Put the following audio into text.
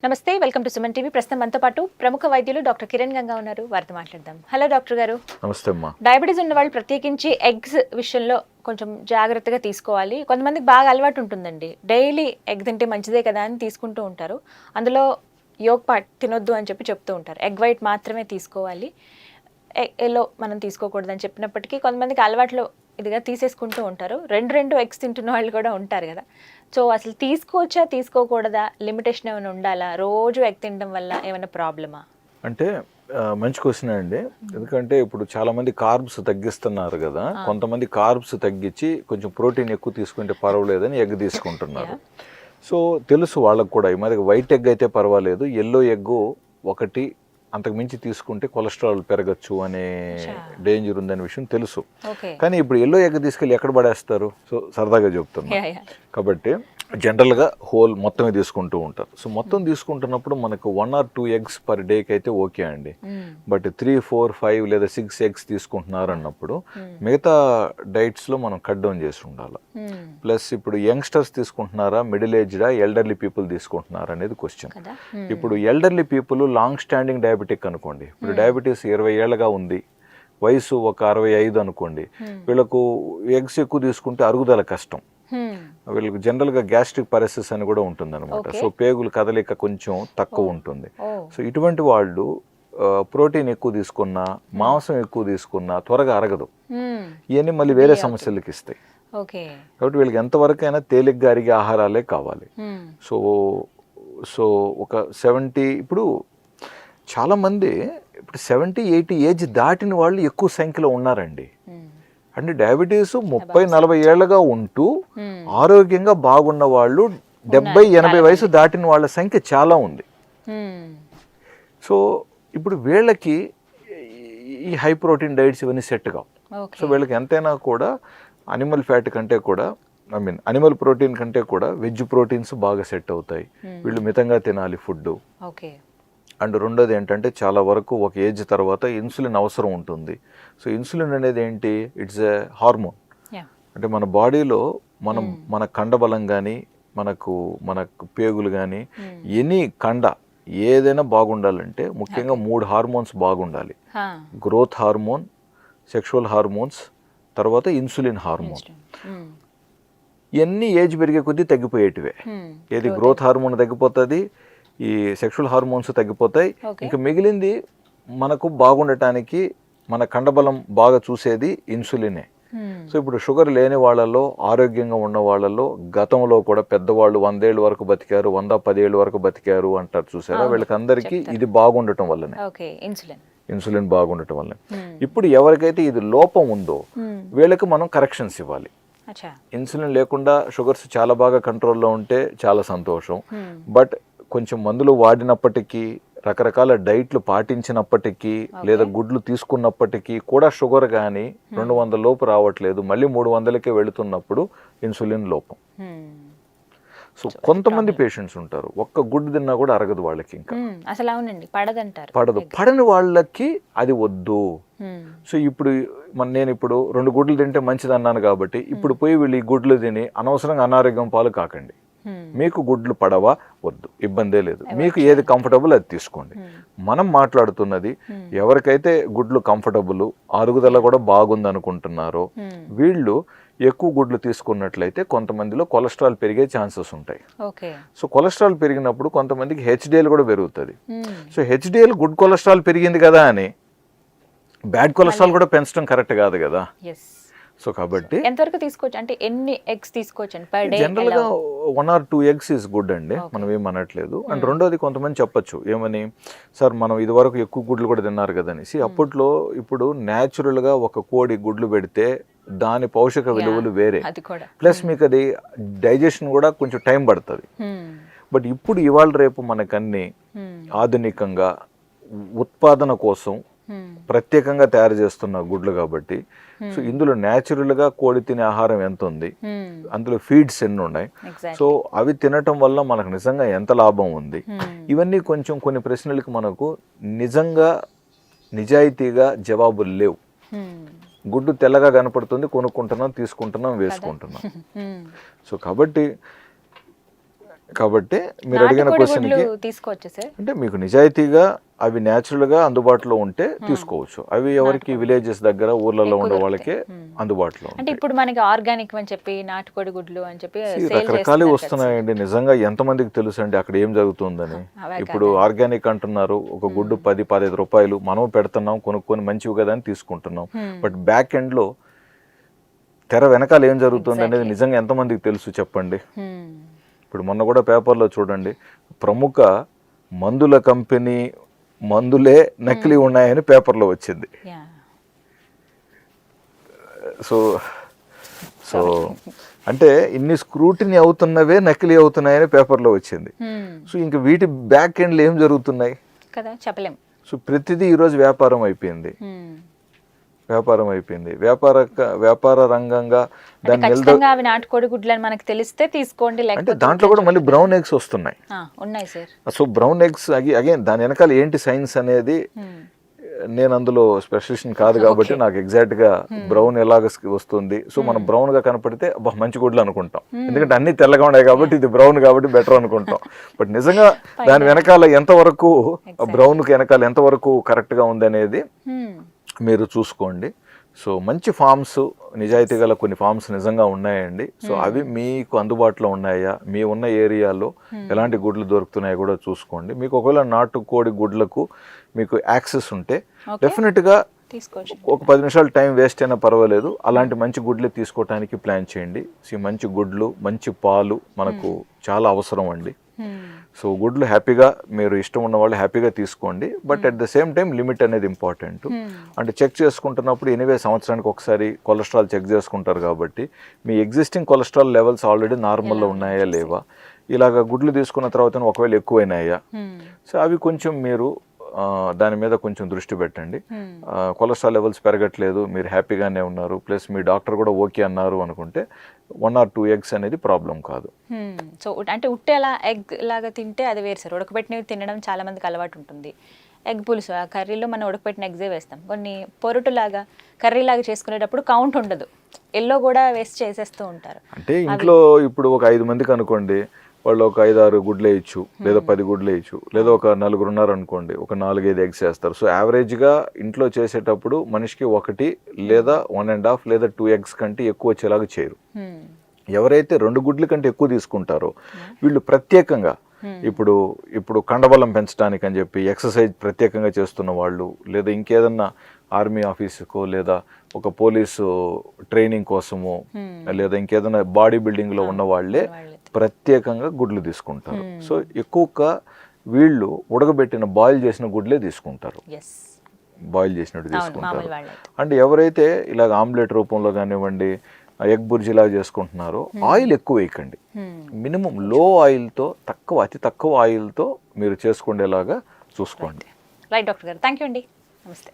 నమస్తే, welcome to Suman TV. ప్రస్తుతం మనతో పాటు ప్రముఖ వైద్యులు డాక్టర్ కిరణ్ గంగా ఉన్నారు. వారితో మాట్లాడదాం. హలో డాక్టర్ గారు. నమస్తే అమ్మా. డయాబెటీస్ ఉన్న వాళ్ళు ప్రత్యేకించి ఎగ్స్ విషయంలో కొంచెం జాగ్రత్తగా తీసుకోవాలి. కొంతమందికి బాగా అలవాటు ఉంటుందండి, డైలీ ఎగ్ తింటే మంచిదే కదా అని తీసుకుంటూ ఉంటారు. అందులో యోగ్ పార్ట్ తినొద్దు అని చెప్తూ ఉంటారు. ఎగ్ వైట్ మాత్రమే తీసుకోవాలి, ఎల్లో మనం తీసుకోకూడదని చెప్పినప్పటికీ కొంతమందికి అలవాట్లో ఇదిగా తీసేసుకుంటూ ఉంటారు. రెండు ఎగ్స్ తింటున్న వాళ్ళు కూడా ఉంటారు కదా. సో అసలు తీసుకోవచ్చా తీసుకోకూడదా, లిమిటేషన్ ఏమైనా ఉండాలా, రోజు ఎగ్ తినడం వల్ల ఏమైనా ప్రాబ్లమా? అంటే మంచి క్వశ్చన్ అండి. ఎందుకంటే ఇప్పుడు చాలా మంది కార్బ్స్ తగ్గిస్తున్నారు కదా, కొంతమంది కార్బ్స్ తగ్గించి కొంచెం ప్రోటీన్ ఎక్కువ తీసుకుంటే పర్వాలేదని ఎగ్ తీసుకుంటున్నారు. సో తెలుసు వాళ్ళకు కూడా, ఈ మరి వైట్ ఎగ్ అయితే పర్వాలేదు, ఎల్లో ఎగ్ ఒకటి అంతకు మించి తీసుకుంటే కొలెస్ట్రాల్ పెరగచ్చు అనే డేంజర్ ఉందనే విషయం తెలుసు. కానీ ఇప్పుడు ఎల్లో ఎగ్ తీసుకెళ్ళి ఎక్కడ పడేస్తారు? సో సరదాగా చెప్తున్నా కాబట్టి జనరల్గా హోల్ మొత్తమే తీసుకుంటూ ఉంటారు. సో మొత్తం తీసుకుంటున్నప్పుడు మనకు 1 or 2 eggs పర్ డేకి అయితే ఓకే అండి. బట్ 3, 4, 5 లేదా 6 eggs తీసుకుంటున్నారు అన్నప్పుడు మిగతా డైట్స్లో మనం కట్ డౌన్ చేసి ఉండాలి. ప్లస్ ఇప్పుడు యంగ్స్టర్స్ తీసుకుంటున్నారా, మిడిల్ ఏజ్డా, ఎల్డర్లీ పీపుల్ తీసుకుంటున్నారా అనేది క్వశ్చన్. ఇప్పుడు elderly people long standing diabetic అనుకోండి, ఇప్పుడు డయాబెటీస్ 20 ఏళ్ళగా ఉంది, వయసు ఒక 65 అనుకోండి, వీళ్ళకు ఎగ్స్ ఎక్కువ తీసుకుంటే అరుగుదల కష్టం. వీళ్ళకి జనరల్గా గ్యాస్ట్రిక్ పరెసిస్ అని కూడా ఉంటుంది అనమాట. సో పేగులు కదలిక కొంచెం తక్కువ ఉంటుంది. సో ఇటువంటి వాళ్ళు ప్రోటీన్ ఎక్కువ తీసుకున్నా, మాంసం ఎక్కువ తీసుకున్నా త్వరగా అరగదు. ఇవన్నీ మళ్ళీ వేరే సమస్యలకి ఇస్తాయి. కాబట్టి వీళ్ళకి ఎంతవరకైనా తేలిగ్గా అరిగే ఆహారాలే కావాలి. సో సో ఒక 70, ఇప్పుడు చాలామంది ఇప్పుడు 70-80 ఏజ్ దాటిన వాళ్ళు ఎక్కువ సంఖ్యలో ఉన్నారండి. అంటే డయాబెటీస్ 30-40 ఏళ్ళగా ఉంటూ ఆరోగ్యంగా బాగున్న వాళ్ళు 70-80 వయసు దాటిన వాళ్ళ సంఖ్య చాలా ఉంది. సో ఇప్పుడు వీళ్ళకి ఈ హై ప్రోటీన్ డైట్స్ ఇవన్నీ సెట్ కావు. సో వీళ్ళకి ఎంతైనా కూడా అనిమల్ ఫ్యాట్ కంటే కూడా, అనిమల్ ప్రోటీన్ కంటే కూడా వెజ్ ప్రోటీన్స్ బాగా సెట్ అవుతాయి. వీళ్ళు మితంగా తినాలి ఫుడ్. అండ్ రెండోది ఏంటంటే చాలా వరకు ఒక ఏజ్ తర్వాత ఇన్సులిన్ అవసరం ఉంటుంది. సో ఇన్సులిన్ అనేది ఏంటి? It's a hormone. అంటే మన బాడీలో మన కండబలం కానీ, మన పేగులు కానీ, ఎనీ కండ ఏదైనా బాగుండాలంటే ముఖ్యంగా 3 హార్మోన్స్ బాగుండాలి. గ్రోత్ హార్మోన్, సెక్షువల్ హార్మోన్స్, తర్వాత ఇన్సులిన్ హార్మోన్. ఇవన్నీ ఏజ్ పెరిగే కొద్దీ తగ్గిపోయేటివే. ఏది గ్రోత్ హార్మోన్ తగ్గిపోతుంది, ఈ సెక్షువల్ హార్మోన్స్ తగ్గిపోతాయి. ఇంకా మిగిలింది మనకు బాగుండటానికి మన కండబలం బాగా చూసేది ఇన్సులినే. సో ఇప్పుడు షుగర్ లేని వాళ్ళలో, ఆరోగ్యంగా ఉన్న వాళ్ళలో గతంలో కూడా పెద్దవాళ్ళు 100 ఏళ్ళ వరకు బతికారు, 110 ఏళ్ళ వరకు బతికారు అంటారు చూసారా, వీళ్ళకి అందరికీ ఇది బాగుండటం వల్లనే, ఇన్సులిన్ బాగుండటం వల్లనే. ఇప్పుడు ఎవరికైతే ఇది లోపం ఉందో వీళ్ళకి మనం కరెక్షన్స్ ఇవ్వాలి. ఇన్సులిన్ లేకుండా షుగర్స్ చాలా బాగా కంట్రోల్లో ఉంటే చాలా సంతోషం. బట్ కొంచెం మందులు వాడినప్పటికీ, రకరకాల డైట్లు పాటించినప్పటికీ, లేదా గుడ్లు తీసుకున్నప్పటికీ కూడా షుగర్ కానీ 200 లోపు రావట్లేదు, మళ్ళీ 300కే వెళుతున్నప్పుడు ఇన్సులిన్ లోపం. సో కొంతమంది పేషెంట్స్ ఉంటారు, ఒక్క గుడ్డు తిన్నా కూడా అరగదు వాళ్ళకి, ఇంకా అసలు అవునండి పడదంటారు. పడని వాళ్ళకి అది వద్దు. సో ఇప్పుడు నేను ఇప్పుడు 2 గుడ్లు తింటే మంచిది అన్నాను కాబట్టి ఇప్పుడు పోయి వీళ్ళు ఈ గుడ్లు తిని అనవసరంగా అనారోగ్యం పాలు కాకండి. మీకు గుడ్లు పడవా? వద్దు, ఇబ్బందే లేదు. మీకు ఏది కంఫర్టబుల్ అది తీసుకోండి. మనం మాట్లాడుతున్నది ఎవరికైతే గుడ్లు కంఫర్టబుల్, అరుగుదల కూడా బాగుంది అనుకుంటున్నారో వీళ్ళు ఎక్కువ గుడ్లు తీసుకున్నట్లయితే కొంతమందిలో కొలెస్ట్రాల్ పెరిగే ఛాన్సెస్ ఉంటాయి. సో కొలెస్ట్రాల్ పెరిగినప్పుడు కొంతమందికి హెచ్డిఎల్ కూడా పెరుగుతుంది. సో హెచ్డిఎల్ గుడ్ కొలెస్ట్రాల్ పెరిగింది కదా అని బ్యాడ్ కొలెస్ట్రాల్ కూడా పెంచడం కరెక్ట్ కాదు కదా. సో కాబట్టి ఎంతవరకు తీసుకోవచ్చు, అంటే ఎన్ని ఎగ్స్ తీసుకోవచ్చు పర్ డే? జనరల్గా 1 or 2 eggs ఈజ్ గుడ్ అండి, మనం ఏమనట్లేదు. అండ్ రెండోది కొంతమంది చెప్పచ్చు ఏమని, సార్ మనం ఇది వరకు ఎక్కువ గుడ్లు కూడా తిన్నారు కదనేసి. అప్పట్లో ఇప్పుడు న్యాచురల్గా ఒక కోడి గుడ్లు పెడితే దాని పౌషక విలువలు వేరే, ప్లస్ మీకు అది డైజెషన్ కూడా కొంచెం టైం పడుతుంది. బట్ ఇప్పుడు ఇవాళ రేపు మనకన్నీ ఆధునికంగా ఉత్పాదన కోసం ప్రత్యేకంగా తయారు చేస్తున్న గుడ్లు కాబట్టి, సో ఇందులో న్యాచురల్గా కోడి తినే ఆహారం ఎంత ఉంది, అందులో ఫీడ్స్ ఎన్ని ఉన్నాయి, సో అవి తినటం వల్ల మనకు నిజంగా ఎంత లాభం ఉంది, ఇవన్నీ కొంచెం కొన్ని ప్రశ్నలకు మనకు నిజంగా నిజాయితీగా జవాబులు లేవు. గుడ్డు తెల్లగా కనపడుతుంది, కొనుక్కుంటున్నాం, తీసుకుంటున్నాం, వేసుకుంటున్నాం. సో కాబట్టి కాబట్టి మీరు అడిగిన నాటుకోడి క్వశ్చన్కి గుడ్లు తీసుకోవచ్చు సార్. అంటే మీకు నిజాయితీగా అవి న్యాచురల్గా అందుబాటులో ఉంటే తీసుకోవచ్చు. అవి ఎవరికి విలేజెస్ దగ్గర ఊర్లలో ఉండే వాళ్ళకే అందుబాటులో అంటే ఉంటాయి. ఇప్పుడు మనకి ఆర్గానిక్ అని చెప్పి నాటుకోడి గుడ్లు అని చెప్పి రకరకాలు వస్తున్నాయండి. నిజంగా ఎంతమందికి తెలుసు అండి అక్కడ ఏం జరుగుతుందని. ఇప్పుడు ఆర్గానిక్ అంటున్నారు, ఒక గుడ్డు 10-15 రూపాయలు, మనం పెడుతున్నాం కొనుక్కొని మంచివి కదా అని తీసుకుంటున్నాం. బట్ బ్యాక్ ఎండ్ లో తెర వెనకాల ఏం జరుగుతుంది అనేది నిజంగా ఎంతమందికి తెలుసు చెప్పండి. ఇప్పుడు మొన్న కూడా పేపర్లో చూడండి, ప్రముఖ మందుల కంపెనీ మందులే నకిలీ ఉన్నాయని పేపర్లో వచ్చింది. సో సో అంటే ఇన్ని స్క్రూటినీ అవుతున్నవే నకిలీ అవుతున్నాయని పేపర్లో వచ్చింది. సో ఇంకా వీటి బ్యాక్ ఎండ్లు ఏం జరుగుతున్నాయి కదా చెప్పలేం. సో ప్రతిదీ ఈరోజు వ్యాపారం అయిపోయింది. వ్యాపార రంగంగా దాన్ని అవి నాటుకోడి గుడ్లని మనకు తెలిస్తే తీసుకోండి, అంటే లేకపోతే దాంట్లో కూడా మళ్ళీ బ్రౌన్ ఎగ్స్ వస్తున్నాయి. ఉన్నాయి sir. So brown eggs again దాని వెనకాల ఏంటి సైన్స్ అనేది నేను అందులో స్పెషలిస్ట్ కాదు కాబట్టి నాకు ఎగ్జాక్ట్ గా బ్రౌన్ ఎలాగ వస్తుంది. సో మనం బ్రౌన్ గా కనపడితే మంచి గుడ్లు అనుకుంటాం, ఎందుకంటే అన్ని తెల్లగా ఉన్నాయి కాబట్టి ఇది బ్రౌన్ కాబట్టి బెటర్ అనుకుంటాం. బట్ నిజంగా దాని వెనకాల ఎంతవరకు బ్రౌన్ కి వెనకాల ఎంతవరకు కరెక్ట్ గా ఉంది అనేది మీరు చూసుకోండి. సో మంచి ఫార్మ్స్, నిజాయితీ గల కొన్ని ఫార్మ్స్ నిజంగా ఉన్నాయండి. సో అవి మీకు అందుబాటులో ఉన్నాయా, మీ ఉన్న ఏరియాలో ఎలాంటి గుడ్లు దొరుకుతున్నాయో కూడా చూసుకోండి. మీకు ఒకవేళ నాటుకోడి గుడ్లకు మీకు యాక్సెస్ ఉంటే డెఫినెట్గా ఒక 10 నిమిషాలు టైం వేస్ట్ అయినా పర్వాలేదు, అలాంటి మంచి గుడ్లు తీసుకోవటానికి ప్లాన్ చేయండి. సో మంచి గుడ్లు, మంచి పాలు మనకు చాలా అవసరం అండి. సో గుడ్లు హ్యాపీగా మీరు ఇష్టం ఉన్న వాళ్ళు హ్యాపీగా తీసుకోండి. But at the same time limit అనేది ఇంపార్టెంట్. అంటే చెక్ చేసుకుంటున్నప్పుడు ఎనీవే సంవత్సరానికి ఒకసారి కొలెస్ట్రాల్ చెక్ చేసుకుంటారు కాబట్టి మీ ఎగ్జిస్టింగ్ కొలెస్ట్రాల్ లెవెల్స్ ఆల్రెడీ నార్మల్లో ఉన్నాయా లేవా, ఇలాగ గుడ్లు తీసుకున్న తర్వాత ఒకవేళ ఎక్కువైనాయా, సో అవి కొంచెం మీరు దాని మీద కొంచెం దృష్టి పెట్టండి. కొలెస్ట్రాల్ లెవెల్స్ పెరగట్లేదు, మీరు హ్యాపీగానే ఉన్నారు, ప్లస్ మీ డాక్టర్ కూడా ఓకే అన్నారు అనుకుంటే 1 or 2 eggs అనేది ప్రాబ్లం కాదు. సో అంటే ఉట్టేలా ఎగ్ లాగా తింటే అది వేరు సార్. ఉడకబెట్టినవి తినడం చాలా మందికి అలవాటు ఉంటుంది. ఎగ్ పులుసు ఆ కర్రీలో మనం ఉడకబెట్టిన ఎగ్సే వేస్తాం. కొన్ని పొరుటులాగా కర్రీలాగా చేసుకునేటప్పుడు కౌంట్ ఉండదు, ఎల్లో కూడా వేస్ట్ చేసేస్తూ ఉంటారు. అంటే ఇంట్లో ఇప్పుడు ఒక 5 మందికి అనుకోండి, వాళ్ళు ఒక 5-6 గుడ్లు వేయచ్చు, లేదా 10 గుడ్లు వేయచ్చు, లేదా ఒక 4 ఉన్నారు అనుకోండి, ఒక 4-5 ఎగ్స్ వేస్తారు. సో యావరేజ్గా ఇంట్లో చేసేటప్పుడు మనిషికి 1 లేదా 1.5 లేదా 2 eggs కంటే ఎక్కువ వచ్చేలాగా చేయరు. ఎవరైతే 2 గుడ్ల కంటే ఎక్కువ తీసుకుంటారో వీళ్ళు ప్రత్యేకంగా ఇప్పుడు కండబలం పెంచడానికి అని చెప్పి ఎక్సర్సైజ్ ప్రత్యేకంగా చేస్తున్న వాళ్ళు, లేదా ఇంకేదన్నా ఆర్మీ ఆఫీసుకో లేదా ఒక పోలీసు ట్రైనింగ్ కోసమో లేదా ఇంకేదైనా బాడీ బిల్డింగ్ లో ఉన్న వాళ్ళే ప్రత్యేకంగా గుడ్లు తీసుకుంటారు. సో ఎక్కువగా వీళ్ళు ఉడకబెట్టిన బాయిల్ చేసిన గుడ్లే తీసుకుంటారు, బాయిల్ చేసినట్టు తీసుకుంటారు. అంటే ఎవరైతే ఇలాగ ఆమ్లెట్ రూపంలో కానివ్వండి, ఎగ్ బుర్జీలాగా చేసుకుంటున్నారో ఆయిల్ ఎక్కువ వేయకండి. మినిమం లో ఆయిల్తో, అతి తక్కువ ఆయిల్తో మీరు చేసుకునేలాగా చూసుకోండి. రైట్ డాక్టర్ గారు, థ్యాంక్ యూ అండి, నమస్తే.